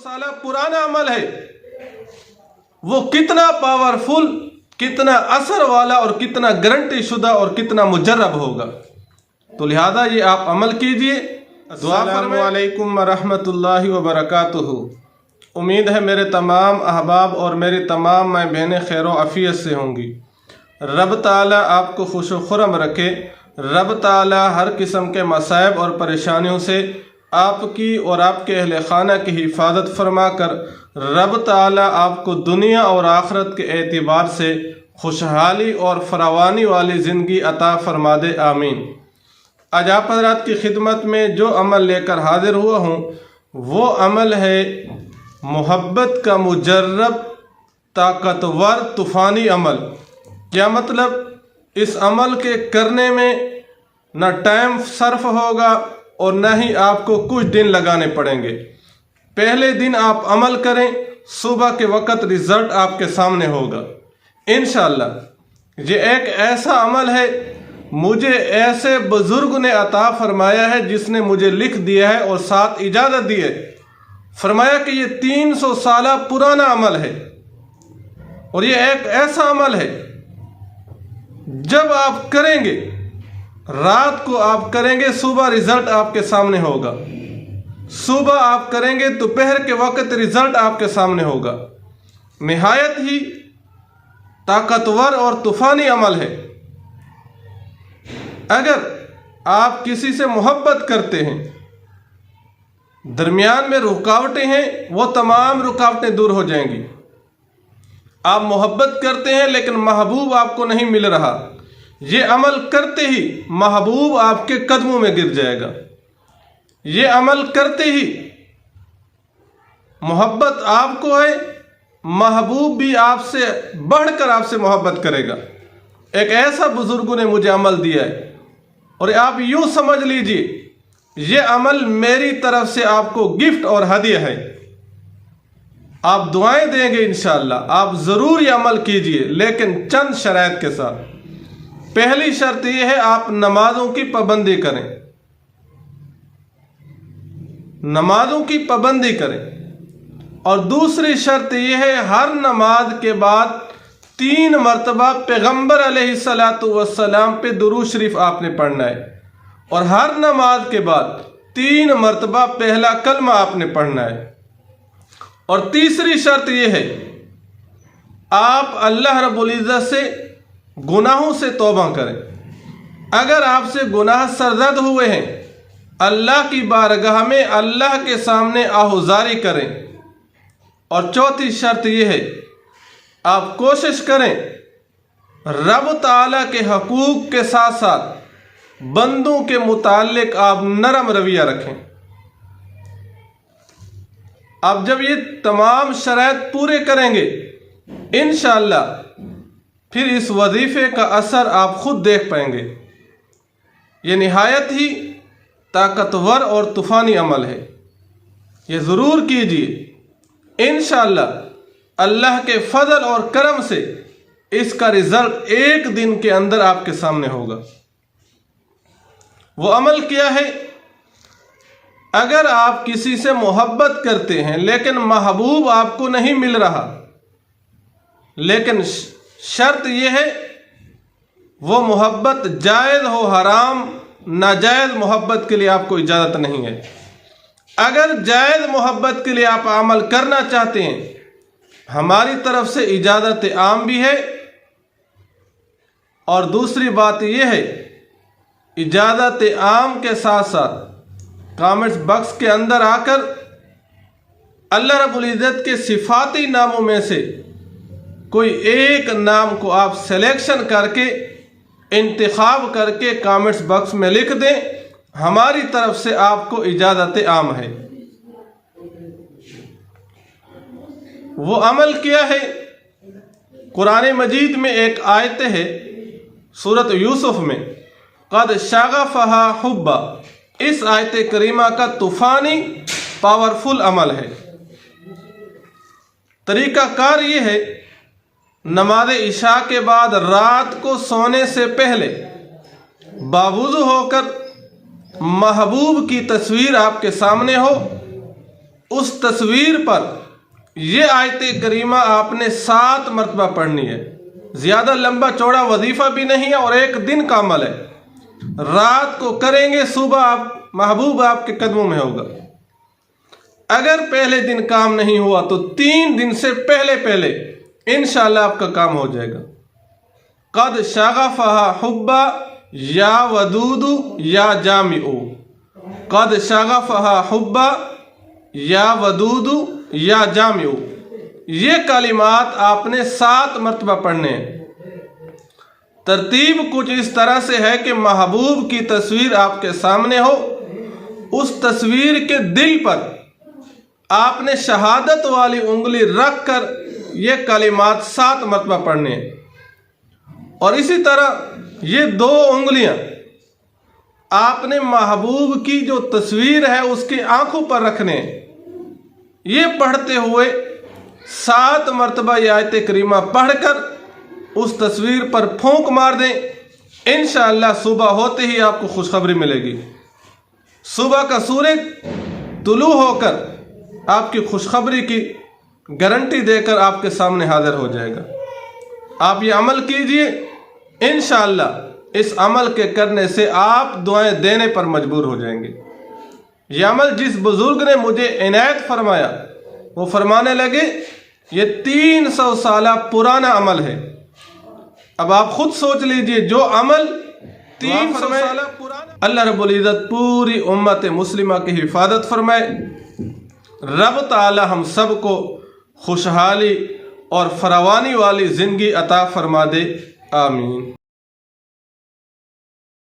साल पुराना अमल है, वो कितना पावरफुल, कितना असर वाला और कितना गारंटी शुदा और कितना मुजर्रब होगा। तो लिहाजा ये आप अमल कीजिए। अस्सलामु अलैकुम व रहमतुल्लाहि व बरकातुहू। उम्मीद है मेरे तमाम अहबाब और मेरी तमाम माँ बहनें खैर व आफियत से होंगी। रब ताला आपको खुश व खुरम रखे। रब ताला हर किस्म के मसाइब और परेशानियों से आपकी और आपके अहले खाना की हिफाजत फरमा कर रब ताला आपको दुनिया और आखिरत के एतबार से खुशहाली और फरावानी वाली ज़िंदगी अता फरमा दे, आमीन। आज आप हज़रात की खिदमत में जो अमल लेकर हाजिर हुआ हूँ वो अमल है मोहब्बत का मुजर्रब ताकतवर तूफ़ानी अमल। क्या मतलब? इस अमल के करने में न टाइम सर्फ होगा और न ही आपको कुछ दिन लगाने पड़ेंगे। पहले दिन आप अमल करें, सुबह के वक़्त रिज़ल्ट आपके सामने होगा इंशाअल्लाह। ये एक ऐसा अमल है, मुझे ऐसे बुज़ुर्ग ने अता फरमाया है जिसने मुझे लिख दिया है और साथ इजाज़त दी है। फरमाया कि ये 300 साल पुराना अमल है और ये एक ऐसा अमल है जब आप करेंगे, रात को आप करेंगे, सुबह रिजल्ट आपके सामने होगा। सुबह आप करेंगे, दोपहर के वक्त रिजल्ट आपके सामने होगा। निहायत ही ताकतवर और तूफ़ानी अमल है। अगर आप किसी से मोहब्बत करते हैं, दरमियान में रुकावटें हैं, वो तमाम रुकावटें दूर हो जाएंगी। आप मोहब्बत करते हैं लेकिन महबूब आपको नहीं मिल रहा, ये अमल करते ही महबूब आपके कदमों में गिर जाएगा। ये अमल करते ही मोहब्बत आपको है, महबूब भी आपसे बढ़कर आपसे मोहब्बत करेगा। एक ऐसा बुजुर्गों ने मुझे अमल दिया है और आप यूं समझ लीजिए ये अमल मेरी तरफ से आपको गिफ्ट और हदिया है। आप दुआएं देंगे इंशाअल्लाह। आप ज़रूर ये अमल कीजिए लेकिन चंद शराइत के साथ। पहली शर्त यह है आप नमाजों की पाबंदी करें, नमाजों की पाबंदी करें। और दूसरी शर्त यह है हर नमाज के बाद 3 मरतबा पैगम्बर अलैहिस्सलातु वस्सलाम पे दुरूद शरीफ आपने पढ़ना है। और हर नमाज के बाद 3 मरतबा पहला कलमा आपने पढ़ना है। और तीसरी शर्त यह है आप अल्लाह रब्बुल इज़्ज़त से गुनाहों से तौबा करें। अगर आपसे गुनाह सरज़द हुए हैं, अल्लाह की बारगाह में अल्लाह के सामने आहुजारी करें। और चौथी शर्त यह है आप कोशिश करें रब ताला के हकूक़ के साथ साथ बंदों के मुताल्लिक आप नरम रवैया रखें। आप जब ये तमाम शराइत पूरे करेंगे इंशाअल्लाह फिर इस वजीफ़े का असर आप खुद देख पाएंगे। ये निहायत ही ताकतवर और तूफ़ानी अमल है, ये ज़रूर कीजिए। इंशाअल्लाह अल्लाह के फजल और करम से इसका रिज़ल्ट 1 दिन के अंदर आपके सामने होगा। वो अमल क्या है? अगर आप किसी से मोहब्बत करते हैं लेकिन महबूब आपको नहीं मिल रहा, लेकिन शर्त यह है वो मोहब्बत जायज़ हो, हराम नाजायज़ मोहब्बत के लिए आपको इजाज़त नहीं है। अगर जायज़ मोहब्बत के लिए आप अमल करना चाहते हैं, हमारी तरफ से इजाज़त आम भी है। और दूसरी बात यह है इजाज़त आम के साथ साथ कमेंट्स बॉक्स के अंदर आकर अल्लाह रब्बुल इज़्ज़त के सिफाती नामों में से कोई एक नाम को आप सिलेक्शन करके इंतखाब करके कमेंट्स बॉक्स में लिख दें। हमारी तरफ से आपको इजाज़त आम है। वो अमल क्या है? कुरान मजीद में एक आयत है सूरत यूसुफ में, क़द शग़फ़हा हुब्बा। इस आयत करीमा का तूफ़ानी पावरफुल अमल है। तरीक़ाकार ये है नमाज इशा के बाद रात को सोने से पहले बावुज़ू होकर महबूब की तस्वीर आपके सामने हो, उस तस्वीर पर ये आयत करीमा आपने 7 मरतबा पढ़नी है। ज़्यादा लंबा चौड़ा वजीफ़ा भी नहीं है और एक दिन का अमल है। रात को करेंगे, सुबह आप महबूब आपके कदमों में होगा। अगर पहले दिन काम नहीं हुआ तो 3 दिन से पहले पहले इंशाअल्लाह आपका काम हो जाएगा। कद शगफ़हा हुब्बा या वदूदु या जामिउ, कद शगफ़हा हुब्बा या वदूदु या जामिउ, ये कलिमात आपने 7 मरतबा पढ़ने हैं। तरतीब कुछ इस तरह से है कि महबूब की तस्वीर आपके सामने हो, उस तस्वीर के दिल पर आपने शहादत वाली उंगली रख कर ये कलिमात 7 मरतबा पढ़ने हैं। और इसी तरह ये 2 उंगलियां आपने महबूब की जो तस्वीर है उसकी आंखों पर रखने हैं। ये पढ़ते हुए 7 मरतबा ये आयत करीमा पढ़कर उस तस्वीर पर फूंक मार दें। इंशाअल्लाह सुबह होते ही आपको खुशखबरी मिलेगी। सुबह का सूरज तुलू होकर आपकी खुशखबरी की गारंटी देकर आपके सामने हाजिर हो जाएगा। आप ये अमल कीजिए, इंशाअल्लाह इस अमल के करने से आप दुआएं देने पर मजबूर हो जाएंगे। ये अमल जिस बुजुर्ग ने मुझे इनायत फरमाया वो फरमाने लगे ये 300 साल पुराना अमल है। अब आप खुद सोच लीजिए, जो अमल 300 साल पुराना। अल्लाह रब्बुल इज़्ज़त पूरी उम्मत मुस्लिमा की हिफाजत फरमाए। रब ताला हम सब को खुशहाली और फरावानी वाली ज़िंदगी अता फरमा दे। आमीन।